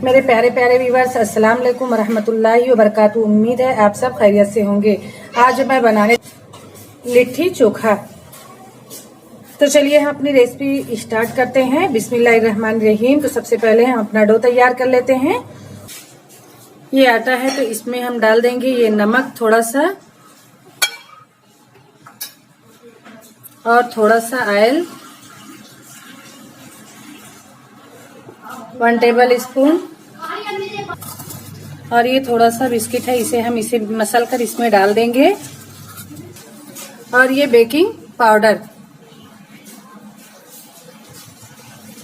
मेरे प्यारे प्यारे व्यूअर्स, अस्सलाम वालेकुम रहमतुल्लाहि व बरकातहू। उम्मीद है आप सब खैरियत से होंगे। आज मैं बनाने लिट्टी चोखा। तो चलिए हम अपनी रेसिपी स्टार्ट करते हैं। बिस्मिल्लाहिर्रहमानिर्रहीम। तो सबसे पहले हम अपना डो तैयार कर लेते हैं। ये आटा है तो इसमें हम डाल देंगे ये नमक थोड़ा सा और थोड़ा सा ऑयल, 1 टेबल स्पून। और ये थोड़ा सा बिस्किट है, इसे मसल कर इसमें डाल देंगे। और ये बेकिंग पाउडर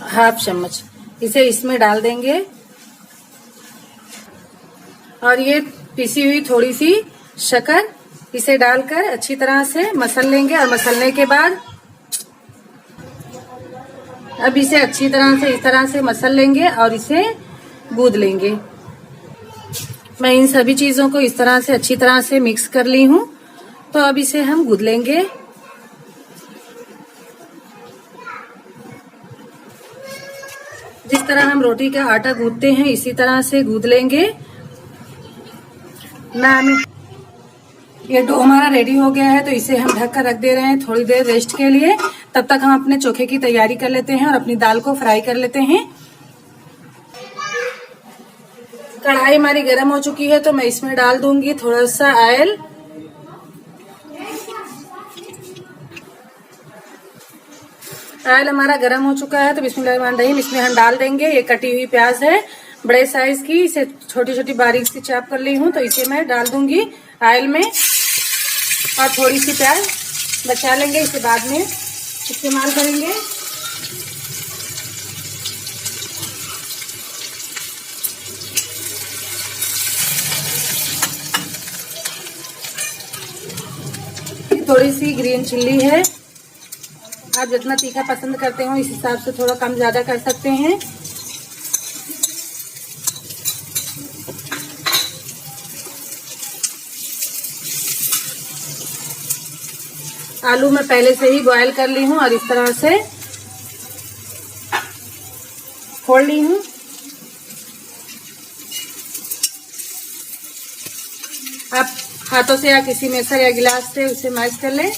1/2 चम्मच, इसे इसमें डाल देंगे। और ये पिसी हुई थोड़ी सी शक्कर, इसे डालकर अच्छी तरह से मसल लेंगे। और मसलने के बाद अब इसे अच्छी तरह से इस तरह से मसल लेंगे और इसे गूंद लेंगे। मैं इन सभी चीजों को इस तरह से अच्छी तरह से मिक्स कर ली हूँ। तो अब इसे हम गूंद लेंगे। जिस तरह हम रोटी का आटा गूंदते हैं इसी तरह से गूंद लेंगे। ये डो हमारा रेडी हो गया है तो इसे हम ढक कर रख दे रहे हैं थोड़ी देर रेस्ट के लिए। तब तक हम अपने चोखे की तैयारी कर लेते हैं और अपनी दाल को फ्राई कर लेते हैं। कढ़ाई हमारी गर्म हो चुकी है तो मैं इसमें डाल दूंगी थोड़ा सा ऑयल। ऑयल हमारा गर्म हो चुका है तो बिस्मिल्लाहिर्रहमानिर्रहीम, इसमें हम डाल देंगे ये कटी हुई प्याज है बड़े साइज की, इसे छोटी छोटी बारीक सी चॉप कर ली हूँ। तो इसे मैं डाल दूंगी ऑयल में। और थोड़ी सी प्याज बचा लेंगे, इसे बाद में इस्तेमाल करेंगे। थोड़ी सी ग्रीन चिल्ली है, आप जितना तीखा पसंद करते हो इस हिसाब से थोड़ा कम ज्यादा कर सकते हैं। आलू मैं पहले से ही बॉयल कर ली हूँ और इस तरह से फोड़ ली हूँ। आप हाथों से या किसी मेसर या गिलास से उसे मैश कर लें।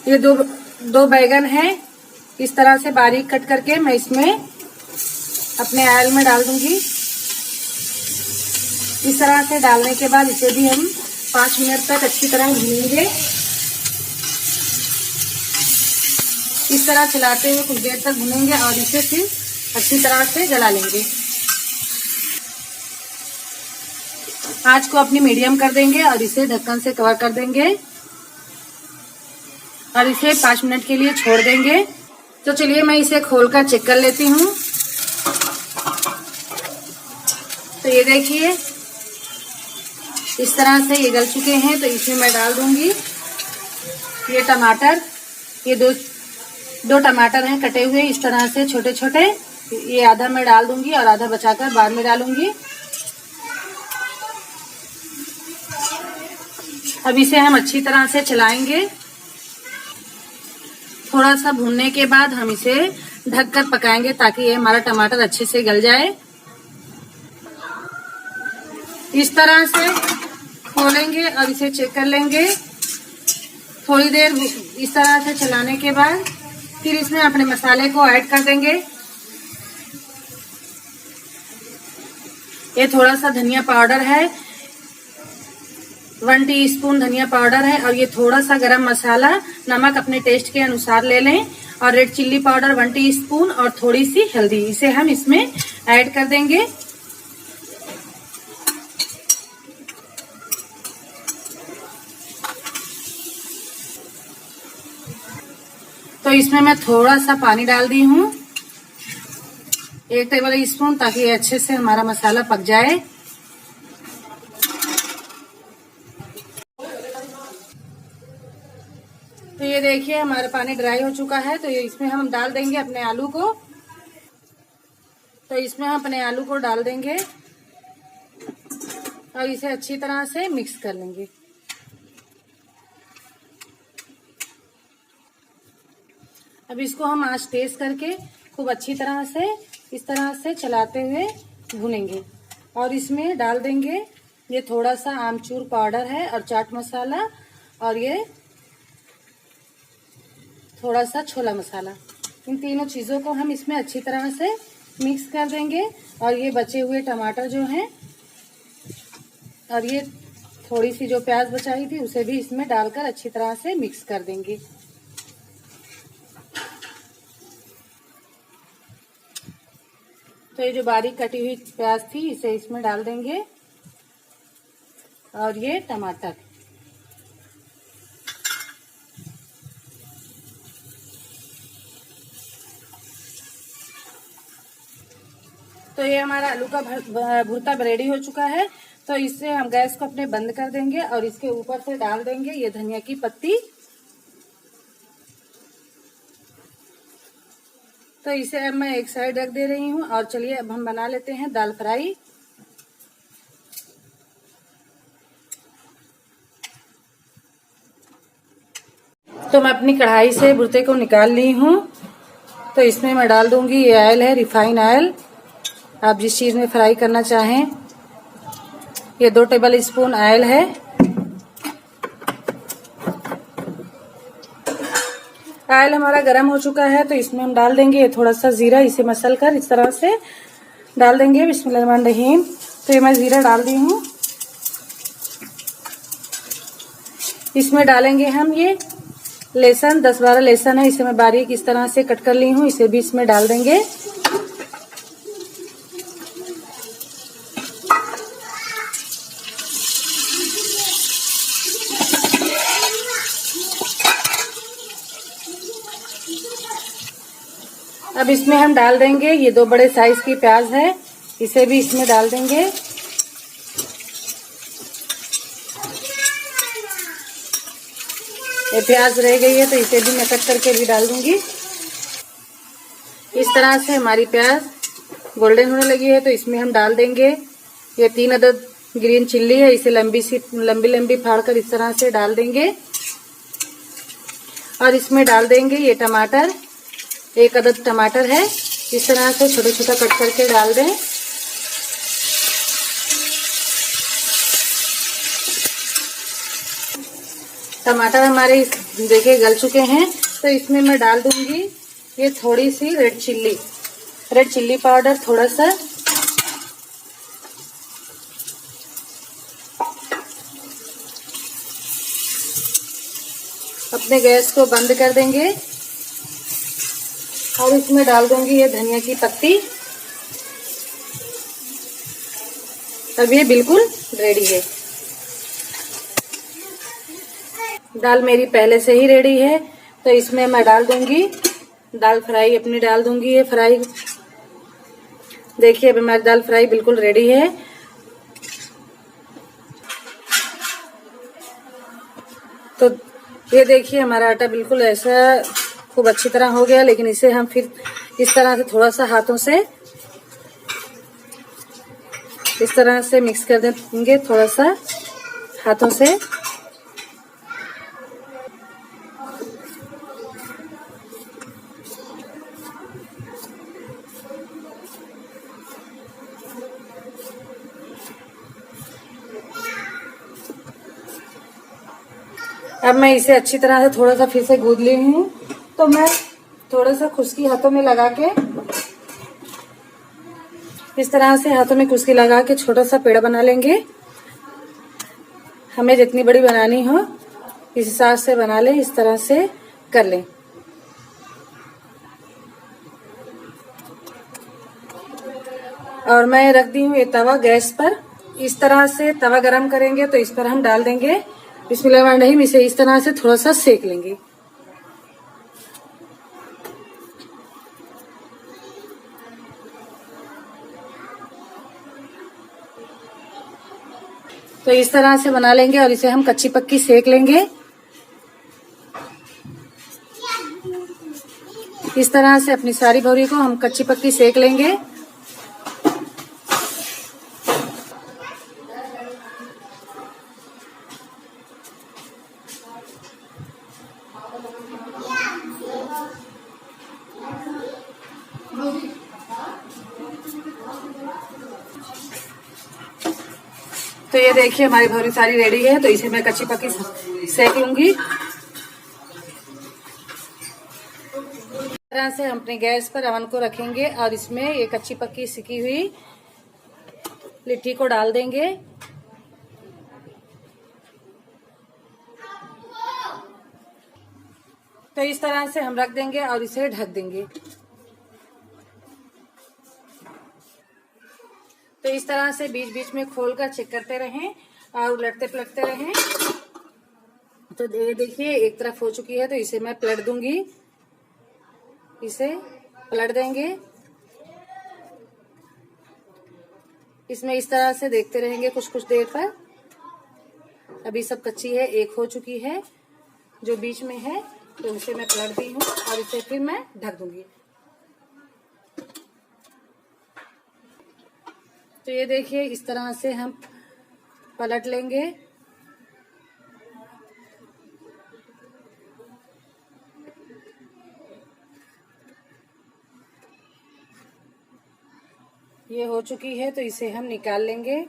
ये दो बैगन है, इस तरह से बारीक कट करके मैं इसमें अपने ऑयल में डाल दूंगी। इस तरह से डालने के बाद इसे भी हम 5 मिनट तक अच्छी तरह भूनेंगे। इस तरह चलाते हुए कुछ देर तक भूनेंगे और इसे फिर अच्छी तरह से जला लेंगे। आंच को अपनी मीडियम कर देंगे और इसे ढक्कन से कवर कर देंगे और इसे 5 मिनट के लिए छोड़ देंगे। तो चलिए मैं इसे खोलकर चेक कर लेती हूँ। तो ये देखिए इस तरह से ये गल चुके हैं। तो इसमें मैं डाल दूंगी ये टमाटर, ये दो टमाटर हैं कटे हुए इस तरह से छोटे छोटे। ये आधा मैं डाल दूंगी और आधा बचाकर बाद में डालूंगी। अब इसे हम अच्छी तरह से चलाएंगे। थोड़ा सा भूनने के बाद हम इसे ढककर पकाएंगे ताकि ये हमारा टमाटर अच्छे से गल जाए। इस तरह से खोलेंगे और इसे चेक कर लेंगे। थोड़ी देर इस तरह से चलाने के बाद फिर इसमें अपने मसाले को ऐड कर देंगे। ये थोड़ा सा धनिया पाउडर है, 1 टीस्पून धनिया पाउडर है। और ये थोड़ा सा गरम मसाला, नमक अपने टेस्ट के अनुसार ले लें। और रेड चिल्ली पाउडर 1 टीस्पून और थोड़ी सी हल्दी, इसे हम इसमें ऐड कर देंगे। इसमें मैं थोड़ा सा पानी डाल दी हूँ, 1 टेबल स्पून, ताकि ये अच्छे से हमारा मसाला पक जाए। तो ये देखिए हमारा पानी ड्राई हो चुका है। तो इसमें हम डाल देंगे अपने आलू को। तो इसमें हम अपने आलू को डाल देंगे और इसे अच्छी तरह से मिक्स कर लेंगे। अब इसको हम आंच तेज करके खूब अच्छी तरह से इस तरह से चलाते हुए भूनेंगे। और इसमें डाल देंगे ये थोड़ा सा आमचूर पाउडर है और चाट मसाला, और ये थोड़ा सा छोला मसाला। इन तीनों चीजों को हम इसमें अच्छी तरह से मिक्स कर देंगे। और ये बचे हुए टमाटर जो हैं और ये थोड़ी सी जो प्याज बचाई थी उसे भी इसमें डालकर अच्छी तरह से मिक्स कर देंगे। तो ये जो बारीक कटी हुई प्याज थी इसे इसमें डाल देंगे और ये टमाटर। तो ये हमारा आलू का भुर्ता रेडी हो चुका है। तो इससे हम गैस को अपने बंद कर देंगे और इसके ऊपर से डाल देंगे ये धनिया की पत्ती। तो इसे अब मैं एक साइड रख दे रही हूँ। और चलिए अब हम बना लेते हैं दाल फ्राई। तो मैं अपनी कढ़ाई से भुर्ते को निकाल ली हूँ। तो इसमें मैं डाल दूंगी, ये ऑयल है रिफाइन ऑयल, आप जिस चीज में फ्राई करना चाहें। ये 2 टेबल स्पून ऑयल है। ऑयल हमारा गर्म हो चुका है। तो इसमें हम डाल देंगे ये थोड़ा सा जीरा, इसे मसल कर इस तरह से डाल देंगे। बिस्मिल्लाहिर्रहमानिर्रहीम। तो ये मैं जीरा डाल दी हूँ। इसमें डालेंगे हम ये लहसुन, 10-12 लहसुन है, इसे मैं बारीक इस तरह से कट कर ली हूँ, इसे भी इसमें डाल देंगे। अब इसमें हम डाल देंगे ये 2 बड़े साइज की प्याज है, इसे भी इसमें डाल देंगे। ये प्याज रह गई है तो इसे भी मैं कट करके भी डाल दूंगी। इस तरह से हमारी प्याज गोल्डन होने लगी है। तो इसमें हम डाल देंगे ये 3 अदद ग्रीन चिल्ली है, इसे लंबी फाड़ कर इस तरह से डाल देंगे। और इसमें डाल देंगे ये टमाटर, 1 अदद टमाटर है, इस तरह से छोटा छोटा कट करके डाल दें। टमाटर हमारे देखिए गल चुके हैं। तो इसमें मैं डाल दूंगी ये थोड़ी सी रेड चिल्ली पाउडर, थोड़ा सा। अपने गैस को बंद कर देंगे और इसमें डाल दूंगी ये धनिया की पत्ती। अब ये बिल्कुल रेडी है। दाल मेरी पहले से ही रेडी है। तो इसमें मैं डाल दूंगी दाल फ्राई, अपनी डाल दूंगी ये फ्राई। देखिए अब हमारी दाल फ्राई बिल्कुल रेडी है। तो ये देखिए हमारा आटा बिल्कुल ऐसा खूब अच्छी तरह हो गया। लेकिन इसे हम फिर इस तरह से थोड़ा सा हाथों से इस तरह से मिक्स कर देंगे, थोड़ा सा हाथों से। अब मैं इसे अच्छी तरह से थोड़ा सा फिर से गूंद ली हूँ। तो मैं थोड़ा सा खुश्की हाथों में लगा के इस तरह से हाथों में खुश्की लगा के छोटा सा पेड़ा बना लेंगे। हमें जितनी बड़ी बनानी हो इस हिसाब से बना लें, इस तरह से कर लें। और मैं रख दी हूँ ये तवा गैस पर। इस तरह से तवा गरम करेंगे तो इस पर हम डाल देंगे बिस्मिल्लाहिर्रहमानिर्रहीम। इसे इस तरह से थोड़ा सा सेक लेंगे। तो इस तरह से बना लेंगे और इसे हम कच्ची पक्की सेक लेंगे। इस तरह से अपनी सारी भौरी को हम कच्ची पक्की सेक लेंगे। तो ये देखिए हमारी भौरी सारी रेडी है। तो इसे मैं कच्ची पक्की सेक लूंगी। इस तरह से हम अपने गैस पर अवन को रखेंगे और इसमें ये कच्ची पक्की सिकी हुई लिट्टी को डाल देंगे। तो इस तरह से हम रख देंगे और इसे ढक देंगे। तो इस तरह से बीच बीच में खोलकर चेक करते रहें और उलटते पलटते रहें। तो ये देखिए एक तरफ हो चुकी है, तो इसे मैं पलट दूंगी। इसे पलट देंगे। इसमें इस तरह से देखते रहेंगे कुछ कुछ देर पर। अभी सब कच्ची है, एक हो चुकी है जो बीच में है, तो इसे मैं पलट दी हूँ और इसे फिर मैं ढक दूंगी। तो ये देखिए इस तरह से हम पलट लेंगे। ये हो चुकी है, तो इसे हम निकाल लेंगे।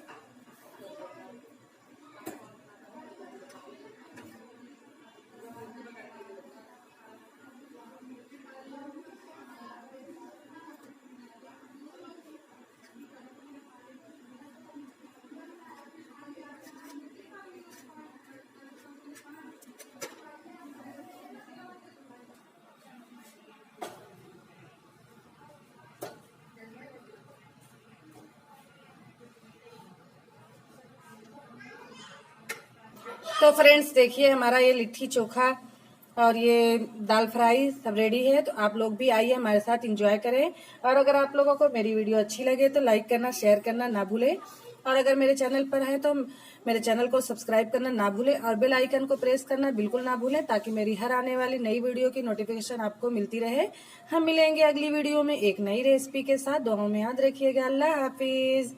तो फ्रेंड्स देखिए हमारा ये लिट्टी चोखा और ये दाल फ्राई सब रेडी है। तो आप लोग भी आइए हमारे साथ एंजॉय करें। और अगर आप लोगों को मेरी वीडियो अच्छी लगे तो लाइक करना, शेयर करना ना भूलें। और अगर मेरे चैनल पर है तो मेरे चैनल को सब्सक्राइब करना ना भूलें और बेल आइकन को प्रेस करना बिल्कुल ना भूलें, ताकि मेरी हर आने वाली नई वीडियो की नोटिफिकेशन आपको मिलती रहे। हम मिलेंगे अगली वीडियो में एक नई रेसिपी के साथ। दुआओं में याद रखिएगा। अल्लाह हाफिज।